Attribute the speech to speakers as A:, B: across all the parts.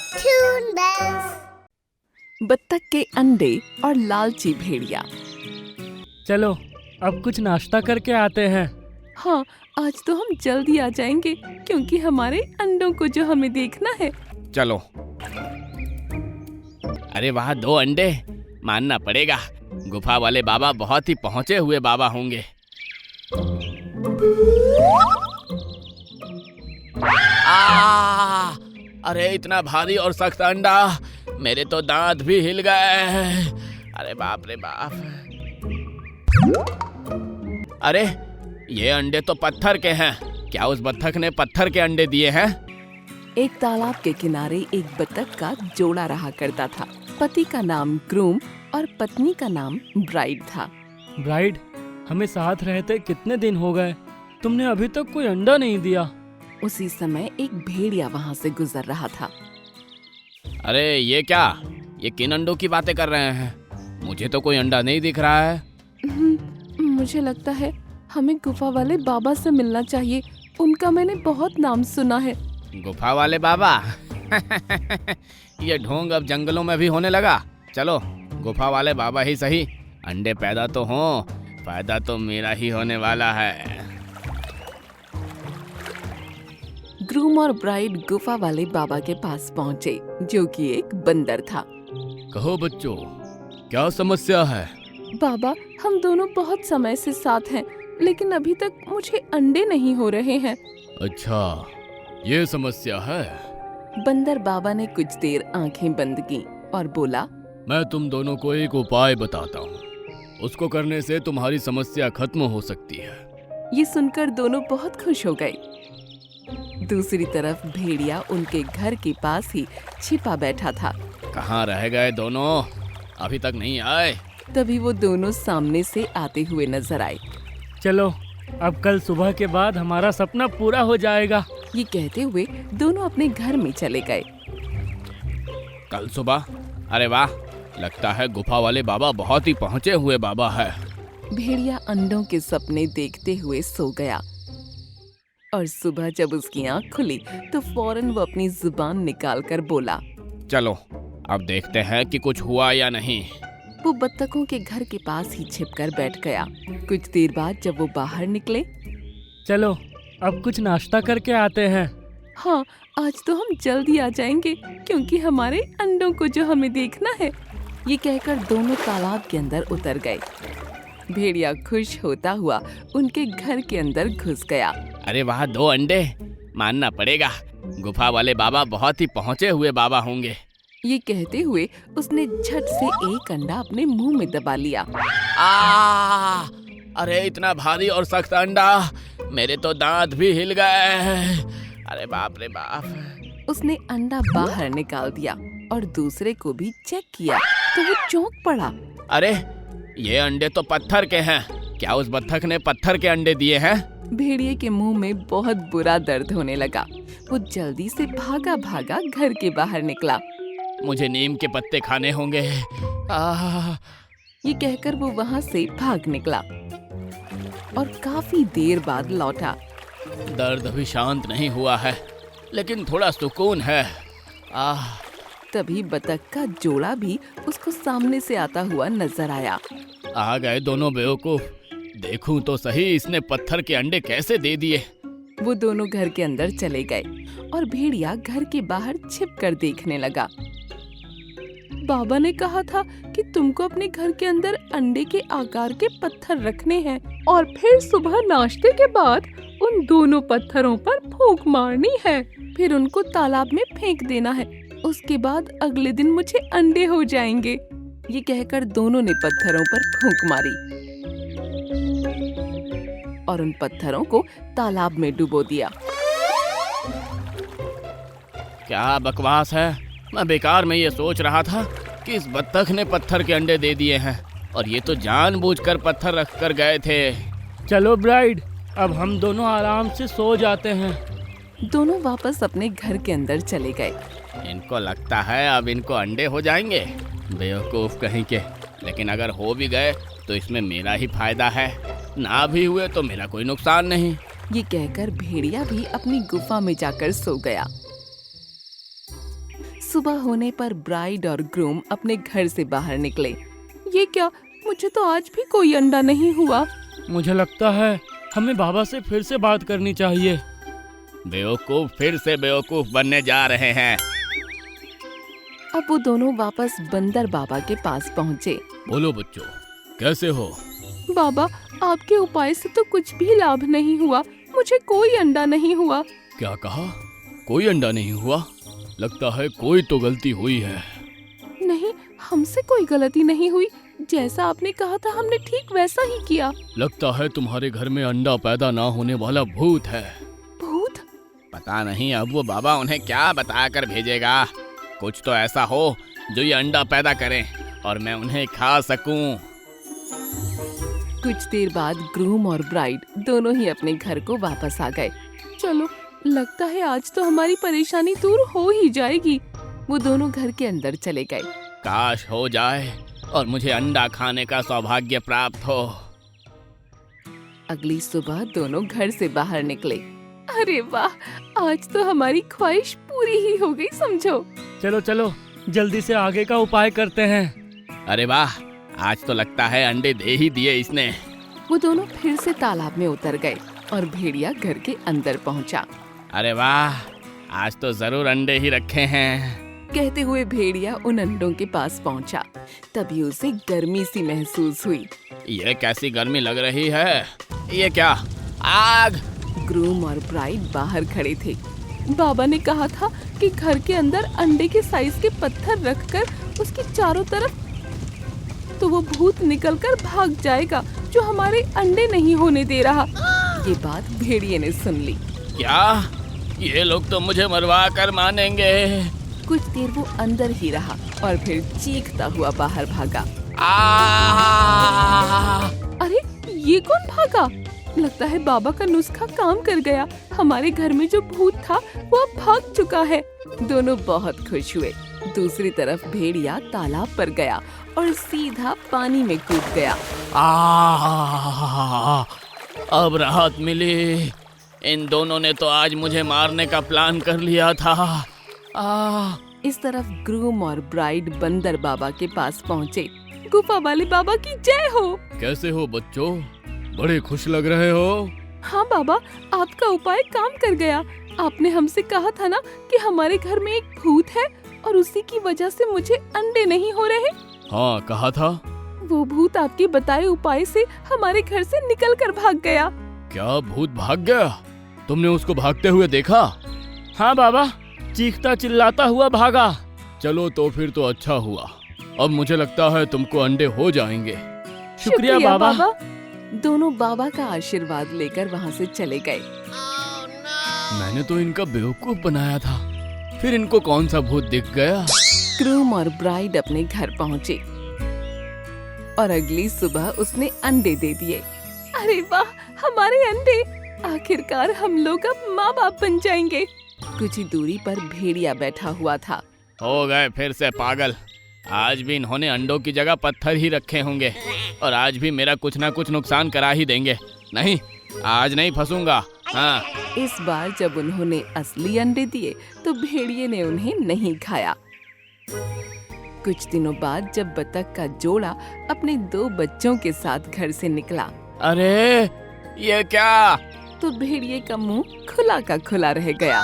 A: Toon Bells.
B: बत्तख के अंडे और लालची भेड़िया।
C: चलो अब कुछ नाश्ता करके आते हैं।
B: हाँ, आज तो हम जल्दी आ जाएंगे क्योंकि हमारे अंडों को जो हमें देखना है।
D: चलो। अरे वाह, 2 अंडे। मानना पड़ेगा, गुफा वाले बाबा बहुत ही पहुंचे हुए बाबा होंगे। अरे इतना भारी और सख्त अंडा, मेरे तो दांत भी हिल गए। अरे बाप रे बाप। अरे ये अंडे तो पत्थर के हैं। क्या उस बत्तख ने पत्थर के अंडे दिए हैं?
B: एक तालाब के किनारे एक बत्तख का जोड़ा रहा करता था। पति का नाम ग्रूम और पत्नी का नाम ब्राइड था।
C: ब्राइड, हमें साथ रहते कितने दिन हो गए, तुमने अभी तक कोई अंडा नहीं दिया।
B: उसी समय एक भेड़िया वहाँ से गुजर रहा था।
D: अरे ये क्या, ये किन अंडों की बातें कर रहे हैं? मुझे तो कोई अंडा नहीं दिख रहा है।
B: मुझे लगता है हमें गुफा वाले बाबा से मिलना चाहिए। उनका मैंने बहुत नाम सुना है।
D: गुफा वाले बाबा? ये ढोंग अब जंगलों में भी होने लगा। चलो गुफा वाले बाबा ही सही, अंडे पैदा तो हों, फायदा तो मेरा ही होने वाला है।
B: ग्रूम और ब्राइड गुफा वाले बाबा के पास पहुँचे, जो कि एक बंदर था।
D: कहो बच्चों, क्या समस्या है?
B: बाबा, हम दोनों बहुत समय से साथ हैं, लेकिन अभी तक मुझे अंडे नहीं हो रहे हैं।
D: अच्छा, ये समस्या है।
B: बंदर बाबा ने कुछ देर आंखें बंद की और बोला,
D: मैं तुम दोनों को एक उपाय बताता हूँ, उसको करने से तुम्हारी समस्या खत्म हो सकती है।
B: ये सुनकर दोनों बहुत खुश हो गए। दूसरी तरफ भेड़िया उनके घर के पास ही छिपा बैठा था।
D: कहाँ रह गए दोनों? अभी तक नहीं आए।
B: तभी वो दोनों सामने से आते हुए नजर आए।
C: चलो अब कल सुबह के बाद हमारा सपना पूरा हो जाएगा।
B: ये कहते हुए दोनों अपने घर में चले गए।
D: कल सुबह? अरे वाह, लगता है गुफा वाले बाबा बहुत ही पहुंचे हुए बाबा है।
B: भेड़िया अंडों के सपने देखते हुए सो गया और सुबह जब उसकी आंख खुली तो फौरन वो अपनी जुबान निकालकर बोला,
D: चलो अब देखते हैं कि कुछ हुआ या नहीं।
B: वो बत्तखों के घर के पास ही छिपकर बैठ गया। कुछ देर बाद जब वो बाहर निकले,
C: चलो अब कुछ नाश्ता करके आते हैं।
B: हाँ, आज तो हम जल्दी आ जाएंगे क्योंकि हमारे अंडों को जो हमें देखना है। ये कहकर दोनों तालाब के अंदर उतर गए। भेड़िया खुश होता हुआ उनके घर के अंदर घुस गया।
D: अरे वाह, 2 अंडे। मानना पड़ेगा, गुफा वाले बाबा बहुत ही पहुंचे हुए बाबा होंगे।
B: ये कहते हुए उसने झट से एक अंडा अपने मुंह में दबा लिया।
D: अरे इतना भारी और सख्त अंडा, मेरे तो दांत भी हिल गए। अरे बाप रे बाप।
B: उसने अंडा बाहर निकाल दिया और दूसरे को भी चेक किया तो वो चौंक पड़ा।
D: अरे ये अंडे तो पत्थर के हैं। क्या उस बत्तख ने पत्थर के अंडे दिए हैं?
B: भेड़िए के मुंह में बहुत बुरा दर्द होने लगा। वो जल्दी से भागा भागा घर के बाहर निकला।
D: मुझे नीम के पत्ते खाने होंगे।
B: ये कहकर वो वहाँ से भाग निकला और काफी देर बाद लौटा।
D: दर्द अभी शांत नहीं हुआ है, लेकिन थोड़ा सुकून है।
B: तभी बतख का जोड़ा भी उसको सामने से आता हुआ नजर आया।
D: आ गए दोनों बेवकूफ। देखूं तो सही, इसने पत्थर के अंडे कैसे दे दिए।
B: वो दोनों घर के अंदर चले गए और भेड़िया घर के बाहर छिपकर देखने लगा। बाबा ने कहा था कि तुमको अपने घर के अंदर अंडे के आकार के पत्थर रखने हैं और फिर सुबह नाश्ते के बाद उन दोनों पत्थरों पर फूंक मारनी है। फिर उनको तालाब में फेंक देना है। उसके बाद अगले दिन मुझे अंडे हो जाएंगे। ये कहकर दोनों ने पत्थरों पर फूंक मारी और उन पत्थरों को तालाब में डुबो दिया।
D: क्या बकवास है। मैं बेकार में ये सोच रहा था कि इस बत्तख ने पत्थर के अंडे दे दिए हैं, और ये तो जानबूझकर पत्थर रख कर गए थे।
C: चलो ब्राइड, अब हम दोनों आराम से सो जाते हैं।
B: दोनों वापस अपने घर के अंदर चले गए।
D: इनको लगता है अब इनको अंडे हो जाएंगे, बेवकूफ कहीं के। लेकिन अगर हो भी गए तो इसमें मेरा ही फायदा है, ना भी हुए तो मेरा कोई नुकसान नहीं।
B: ये कहकर भेड़िया भी अपनी गुफा में जाकर सो गया। सुबह होने पर ब्राइड और ग्रूम अपने घर से बाहर निकले। ये क्या, मुझे तो आज भी कोई अंडा नहीं हुआ।
C: मुझे लगता है हमें बाबा से फिर से बात करनी चाहिए।
D: बेवकूफ फिर से बेवकूफ बनने जा रहे हैं।
B: अब वो दोनों वापस बंदर बाबा के पास पहुँचे।
D: बोलो बच्चों, कैसे हो?
B: बाबा, आपके उपाय से तो कुछ भी लाभ नहीं हुआ, मुझे कोई अंडा नहीं हुआ।
D: क्या कहा? कोई अंडा नहीं हुआ? लगता है कोई तो गलती हुई है।
B: नहीं, हमसे कोई गलती नहीं हुई। जैसा आपने कहा था हमने ठीक वैसा ही किया।
D: लगता है तुम्हारे घर में अंडा पैदा ना होने वाला भूत है।
B: भूत?
D: पता नहीं अब वो बाबा उन्हें क्या बताकर भेजेगा। कुछ तो ऐसा हो जो ये अंडा पैदा करें और मैं उन्हें खा सकूं।
B: कुछ देर बाद ग्रूम और ब्राइड दोनों ही अपने घर को वापस आ गए। चलो, लगता है आज तो हमारी परेशानी दूर हो ही जाएगी। वो दोनों घर के अंदर चले गए।
D: काश हो जाए और मुझे अंडा खाने का सौभाग्य प्राप्त हो।
B: अगली सुबह दोनों घर से बाहर निकले। अरे वाह, आज तो हमारी ख्वाहिश पूरी ही हो गई समझो।
C: चलो चलो जल्दी से आगे का उपाय करते हैं।
D: अरे वाह, आज तो लगता है अंडे दे ही दिए इसने।
B: वो दोनों फिर से तालाब में उतर गए और भेड़िया घर के अंदर पहुंचा।
D: अरे वाह, आज तो जरूर अंडे ही रखे हैं।
B: कहते हुए भेड़िया उन अंडों के पास पहुंचा। तभी उसे गर्मी सी महसूस हुई।
D: ये कैसी गर्मी लग रही है? ये क्या? आग!
B: ग्रूम और ब्राइड बाहर खड़े थे। बाबा ने कहा था कि घर के अंदर अंडे के साइज के पत्थर रखकर उसकी चारों तरफ तो वो भूत निकलकर भाग जाएगा जो हमारे अंडे नहीं होने दे रहा। ये बात भेड़िए ने सुन ली।
D: क्या? ये लोग तो मुझे मरवा कर मानेंगे।
B: कुछ देर वो अंदर ही रहा और फिर चीखता हुआ बाहर भागा। अरे, ये कौन भागा? लगता है बाबा का नुस्खा काम कर गया। हमारे घर में जो भूत था वो अब भाग चुका है। दोनों बहुत खुश हुए। दूसरी तरफ भेड़िया तालाब पर गया और सीधा पानी में कूद गया।
D: अब राहत मिली। इन दोनों ने तो आज मुझे मारने का प्लान कर लिया था।
B: इस तरफ ग्रूम और ब्राइड बंदर बाबा के पास पहुँचे। गुफा वाले बाबा की जय हो।
D: कैसे हो बच्चों? बड़े खुश लग रहे हो।
B: हाँ बाबा, आपका उपाय काम कर गया। आपने हमसे कहा था ना कि हमारे घर में एक भूत है और उसी की वजह से मुझे अंडे नहीं हो रहे।
D: हाँ, कहा था।
B: वो भूत आपके बताए उपाय से हमारे घर से निकल कर भाग गया।
D: क्या भूत भाग गया? तुमने उसको भागते हुए देखा?
C: हाँ बाबा, चीखता चिल्लाता हुआ भागा।
D: चलो तो फिर तो अच्छा हुआ। अब मुझे लगता है तुमको अंडे हो जाएंगे।
C: शुक्रिया बाबा।
B: दोनों बाबा का आशीर्वाद लेकर वहाँ से चले गए।
D: मैंने तो इनका बेवकूफ बनाया था, फिर इनको कौन सा भूत दिख गया?
B: ग्रूम और ब्राइड अपने घर पहुँचे और अगली सुबह उसने अंडे दे दिए। अरे वाह, हमारे अंडे! आखिरकार हम लोग अब माँ बाप बन जाएंगे। कुछ ही दूरी पर भेड़िया बैठा हुआ था।
D: हो गए फिर से पागल। आज भी इन्होंने अंडों की जगह पत्थर ही रखे होंगे और आज भी मेरा कुछ ना कुछ नुकसान करा ही देंगे। नहीं, आज नहीं फंसूंगा। हाँ।
B: इस बार जब उन्होंने असली अंडे दिए तो भेड़िए ने उन्हें नहीं खाया। कुछ दिनों बाद जब बतख का जोड़ा अपने 2 बच्चों के साथ घर से निकला।
D: अरे, ये क्या?
B: तो भेड़िए का मुंह खुला का खुला रह गया।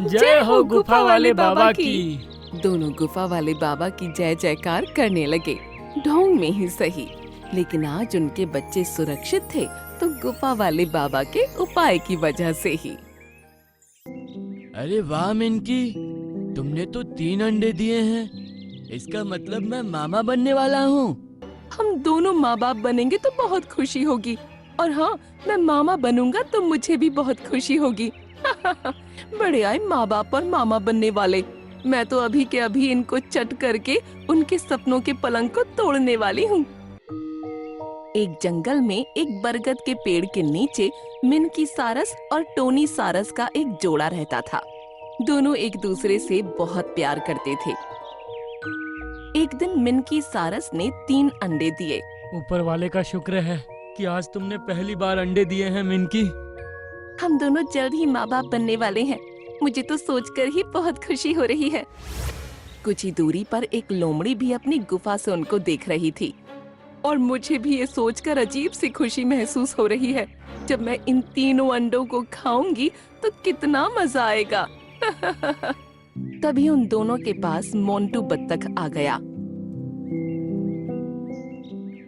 C: जय हो गुफा वाले बाबा की।
B: दोनों गुफा वाले बाबा की जय जयकार करने लगे, ढोंग में ही सही। लेकिन आज उनके बच्चे सुरक्षित थे तो गुफा वाले बाबा के उपाय की वजह से ही।
A: अरे वाह मिनकी, तुमने तो 3 अंडे दिए हैं। इसका मतलब मैं मामा बनने वाला हूँ।
B: हम दोनों माँ बाप बनेंगे तो बहुत खुशी होगी। और हाँ, मैं मामा बनूंगा तो मुझे भी बहुत खुशी होगी। बड़े आए माँ बाप और मामा बनने वाले। मैं तो अभी के अभी इनको चट करके उनके सपनों के पलंग को तोड़ने वाली हूँ। एक जंगल में एक बरगद के पेड़ के नीचे मिनकी सारस और टोनी सारस का एक जोड़ा रहता था। दोनों एक दूसरे से बहुत प्यार करते थे। एक दिन मिनकी सारस ने 3 अंडे दिए।
C: ऊपर वाले का शुक्र है कि आज तुमने पहली बार अंडे दिए हैं मिनकी।
B: हम दोनों जल्द ही माँ बाप बनने वाले हैं। मुझे तो सोचकर ही बहुत खुशी हो रही है। कुछ ही दूरी पर एक लोमड़ी भी अपनी गुफा से उनको देख रही थी और मुझे भी ये सोचकर अजीब सी खुशी महसूस हो रही है। जब मैं इन तीनों अंडों को खाऊंगी तो कितना मजा आएगा। तभी उन दोनों के पास मोंटू बत्तख आ गया।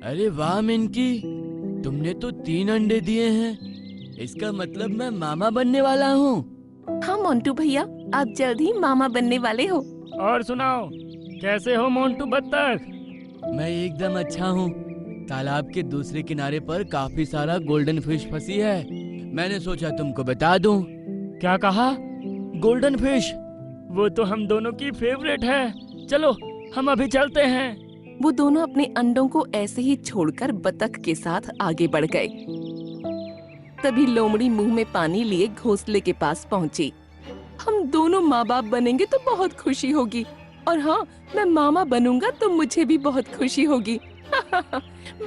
A: अरे वाह मिनकी, तुमने तो 3 अंडे दिए हैं। इसका मतलब मैं मामा बनने वाला हूँ।
B: हाँ मोंटू भैया, आप जल्द ही मामा बनने वाले हो।
C: और सुनाओ, कैसे हो मोंटू बत्तख?
A: मैं एकदम अच्छा हूँ। तालाब के दूसरे किनारे पर काफी सारा गोल्डन फिश फंसी है। मैंने सोचा तुमको बता दूं।
C: क्या कहा?
A: Golden fish.
C: वो तो हम दोनों की फेवरेट है। चलो हम अभी चलते हैं।
B: वो दोनों अपने अंडों को ऐसे ही छोड़कर बतख के साथ आगे बढ़ गए। तभी लोमड़ी मुंह में पानी लिए घोंसले के पास पहुंची। हम दोनों माँ बाप बनेंगे तो बहुत खुशी होगी, और हाँ, मैं मामा बनूंगा तो मुझे भी बहुत खुशी होगी।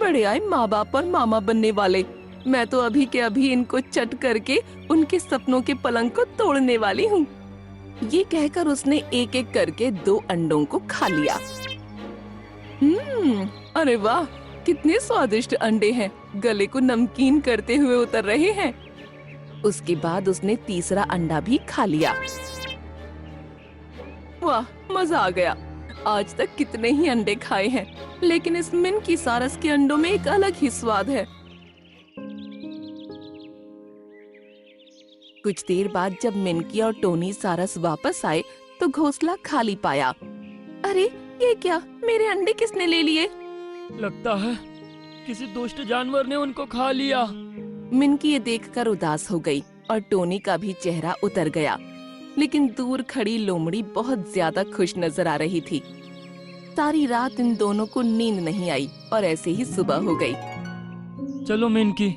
B: बड़े आए माँ बाप और मामा बनने वाले। मैं तो अभी के अभी इनको चट करके उनके सपनों के पलंग को तोड़ने वाली हूँ। ये कहकर उसने एक एक करके 2 अंडों को खा लिया। अरे वाह, कितने स्वादिष्ट अंडे हैं, गले को नमकीन करते हुए उतर रहे हैं। उसके बाद उसने तीसरा अंडा भी खा लिया। वाह, मजा आ गया। आज तक कितने ही अंडे खाए हैं, लेकिन इस मिनकी सारस के अंडों में एक अलग ही स्वाद है। कुछ देर बाद जब मिनकी और टोनी सारस वापस आए तो घोंसला खाली पाया। अरे ये क्या, मेरे अंडे किसने ले लिए?
C: लगता है किसी दुष्ट जानवर ने उनको खा लिया।
B: मिनकी ये देखकर उदास हो गई और टोनी का भी चेहरा उतर गया। लेकिन दूर खड़ी लोमड़ी बहुत ज्यादा खुश नजर आ रही थी। सारी रात इन दोनों को नींद नहीं आई और ऐसे ही सुबह हो गई।
C: चलो मिनकी,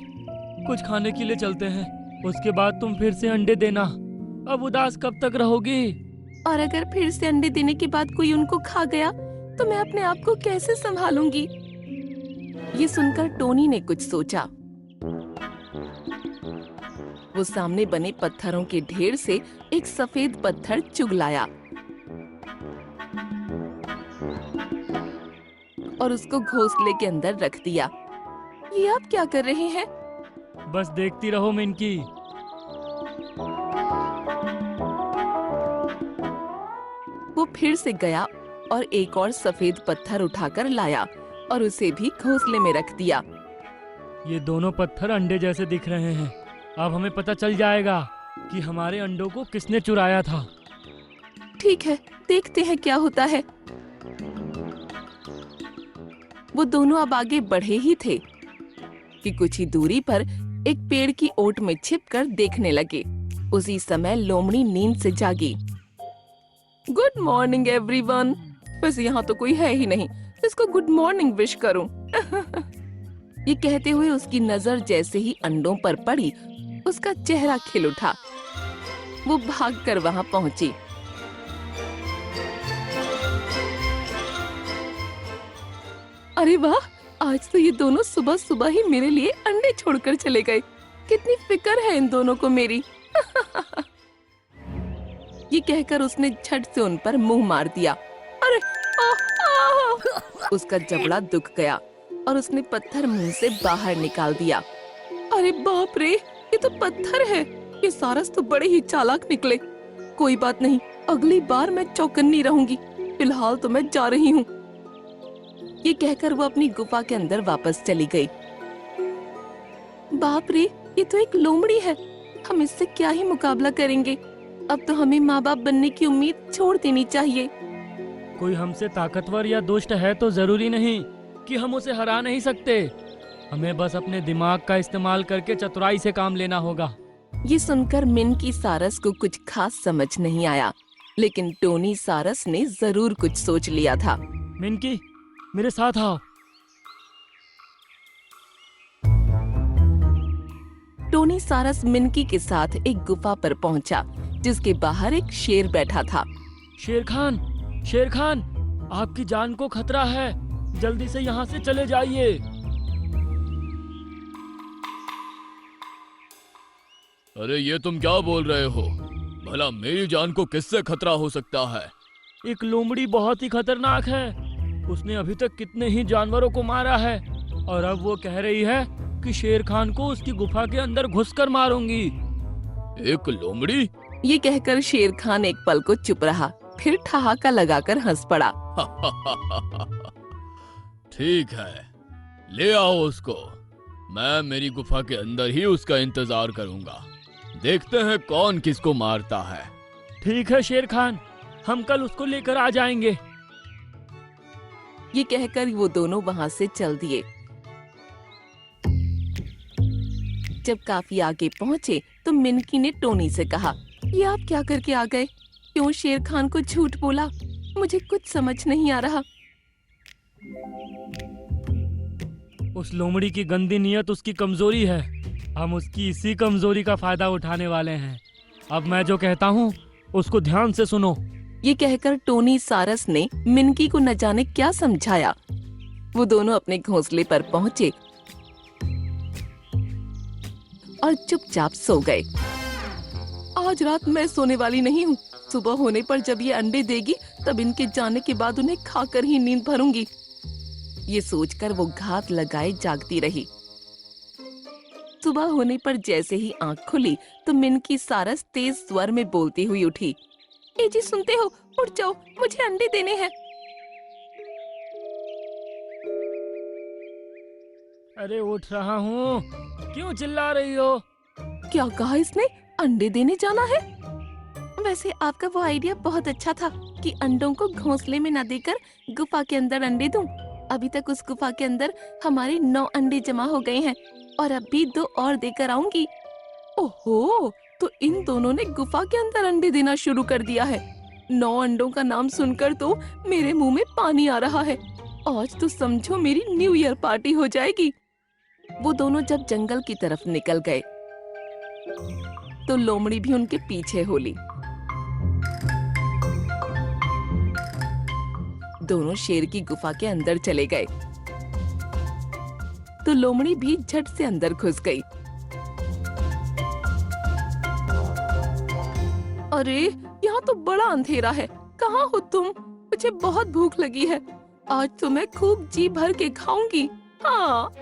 C: कुछ खाने के लिए चलते हैं, उसके बाद तुम फिर से अंडे देना। अब उदास कब तक रहोगी?
B: और अगर फिर से अंडे देने के बाद कोई उनको खा गया तो मैं अपने आप को कैसे संभालूंगी? ये सुनकर टोनी ने कुछ सोचा। वो सामने बने पत्थरों के ढेर से एक सफेद पत्थर चुग लाया और उसको घोंसले के अंदर रख दिया। ये आप क्या कर रहे हैं?
C: बस देखती रहो मिनकी।
B: वो फिर से गया और एक और सफेद पत्थर उठाकर लाया और उसे भी घोंसले में रख दिया।
C: ये दोनों पत्थर अंडे जैसे दिख रहे हैं। अब हमें पता चल जाएगा कि हमारे अंडों को किसने चुराया था।
B: ठीक है, देखते हैं क्या होता है। वो दोनों अब आगे बढ़े ही थे कि कुछ ही दूरी पर एक पेड़ की ओट में छिपकर देखने लगे। उसी समय लोमड़ी नींद से जागी। Good morning everyone. बस यहाँ तो कोई है ही नहीं, इसको गुड मॉर्निंग विश करूं। ये कहते हुए उसकी नजर जैसे ही अंडों पर पड़ी, उसका चेहरा खिल उठा। वो भागकर वहां पहुंची। अरे वाह, आज तो ये दोनों सुबह सुबह ही मेरे लिए अंडे छोड़कर चले गए। कितनी फिक्र है इन दोनों को मेरी। ये कहकर उसने झट से उन पर मुंह मार दिया। अरे उसका जबड़ा दुख गया और उसने पत्थर मुंह से बाहर निकाल दिया। अरे बाप रे, ये तो पत्थर है। ये सारस तो बड़े ही चालाक निकले। कोई बात नहीं, अगली बार मैं चौकन्नी रहूंगी। फिलहाल तो मैं जा रही हूँ। ये कहकर वो अपनी गुफा के अंदर वापस चली गई। बाप रे, ये तो एक लोमड़ी है। हम इससे क्या ही मुकाबला करेंगे। अब तो हमें माँ बाप बनने की उम्मीद छोड़ देनी चाहिए।
C: कोई हमसे ताकतवर या दुष्ट है तो जरूरी नहीं कि हम उसे हरा नहीं सकते। हमें बस अपने दिमाग का इस्तेमाल करके चतुराई से काम लेना होगा।
B: ये सुनकर मिनकी सारस को कुछ खास समझ नहीं आया, लेकिन टोनी सारस ने जरूर कुछ सोच लिया था।
C: मिनकी, मेरे साथ आओ।
B: टोनी सारस मिनकी के साथ एक गुफा पर पहुंचा, जिसके बाहर एक शेर बैठा था।
C: शेर खान, शेर खान, आपकी जान को खतरा है। जल्दी से यहाँ से चले जाइए।
A: अरे ये तुम क्या बोल रहे हो? भला मेरी जान को किससे खतरा हो सकता है?
C: एक लोमड़ी बहुत ही खतरनाक है। उसने अभी तक कितने ही जानवरों को मारा है और अब वो कह रही है कि शेर खान को उसकी गुफा के अंदर घुसकर मारूंगी।
A: एक लोमड़ी?
B: ये कहकर शेर खान एक पल को चुप रहा, फिर ठहाका लगाकर हंस पड़ा।
A: ठीक है, ले आओ उसको। मैं मेरी गुफा के अंदर ही उसका इंतजार करूंगा। देखते हैं कौन किसको मारता है।
C: ठीक है शेर खान, हम कल उसको लेकर आ जाएंगे।
B: ये कहकर वो दोनों वहां से चल दिए। जब काफी आगे पहुंचे तो मिनकी ने टोनी से कहा, ये आप क्या करके आ गए? क्यों शेर खान को झूठ बोला? मुझे कुछ समझ नहीं आ रहा।
C: उस लोमड़ी की गंदी नीयत उसकी कमजोरी है। हम उसकी इसी कमजोरी का फायदा उठाने वाले हैं। अब मैं जो कहता हूँ उसको ध्यान से सुनो।
B: ये कहकर टोनी सारस ने मिनकी को न जाने क्या समझाया। वो दोनों अपने घोंसले पर पहुंचे और चुपचाप सो गए। आज रात मैं सोने वाली नहीं हूँ। सुबह होने पर जब ये अंडे देगी तब इनके जाने के बाद उन्हें खाकर ही नींद भरूंगी। ये सोचकर वो घात लगाए जागती रही। सुबह होने पर जैसे ही आंख खुली तो मिनकी सारस तेज स्वर में बोलती हुई उठी, ए जी सुनते हो? उठ जाओ, मुझे अंडे देने हैं।
C: अरे उठ रहा हूँ, क्यों चिल्ला रही हो?
B: क्या कहा इसने? अंडे देने जाना है? वैसे आपका वो आइडिया बहुत अच्छा था कि अंडों को घोंसले में न देकर गुफा के अंदर अंडे दूं। अभी तक उस गुफा के अंदर हमारे 9 अंडे जमा हो गए हैं और अब भी 2 और देकर आऊंगी। ओहो, तो इन दोनों ने गुफा के अंदर अंडे देना शुरू कर दिया है। 9 अंडों का नाम सुनकर तो मेरे मुंह में पानी आ रहा है। आज तो समझो मेरी न्यू ईयर पार्टी हो जाएगी। वो दोनों जब जंगल की तरफ निकल गए तो लोमड़ी भी उनके पीछे हो ली। दोनों शेर की गुफा के अंदर चले गए तो लोमड़ी भी झट से अंदर घुस गई। अरे यहाँ तो बड़ा अंधेरा है, कहाँ हो तुम? मुझे बहुत भूख लगी है, आज तो मैं खूब जी भर के खाऊंगी। हाँ।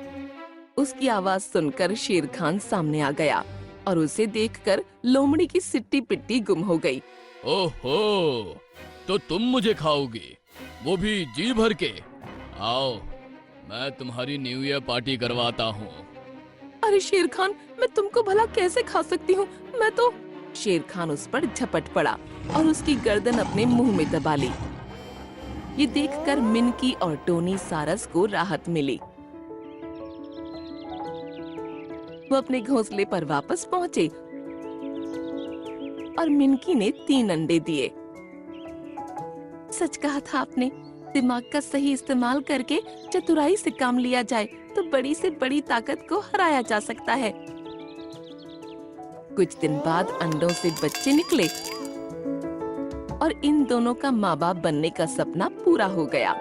B: उसकी आवाज सुनकर शेर खान सामने आ गया और उसे देखकर लोमड़ी की सिट्टी पिट्टी गुम हो गई।
A: ओहो, तो तुम मुझे खाओगी, वो भी जी भर के? आओ, मैं तुम्हारी न्यू ईयर पार्टी करवाता हूँ।
B: अरे शेर खान, मैं तुमको भला कैसे खा सकती हूँ? मैं तो... शेर खान उस पर झपट पड़ा और उसकी गर्दन अपने मुंह में दबा ली। ये देखकर मिनकी और टोनी सारस को राहत मिली। वो अपने घोंसले पर वापस पहुंचे और मिनकी ने 3 अंडे दिए। सच कहा था आपने, दिमाग का सही इस्तेमाल करके चतुराई से काम लिया जाए तो बड़ी से बड़ी ताकत को हराया जा सकता है। कुछ दिन बाद अंडों से बच्चे निकले और इन दोनों का माँ बाप बनने का सपना पूरा हो गया।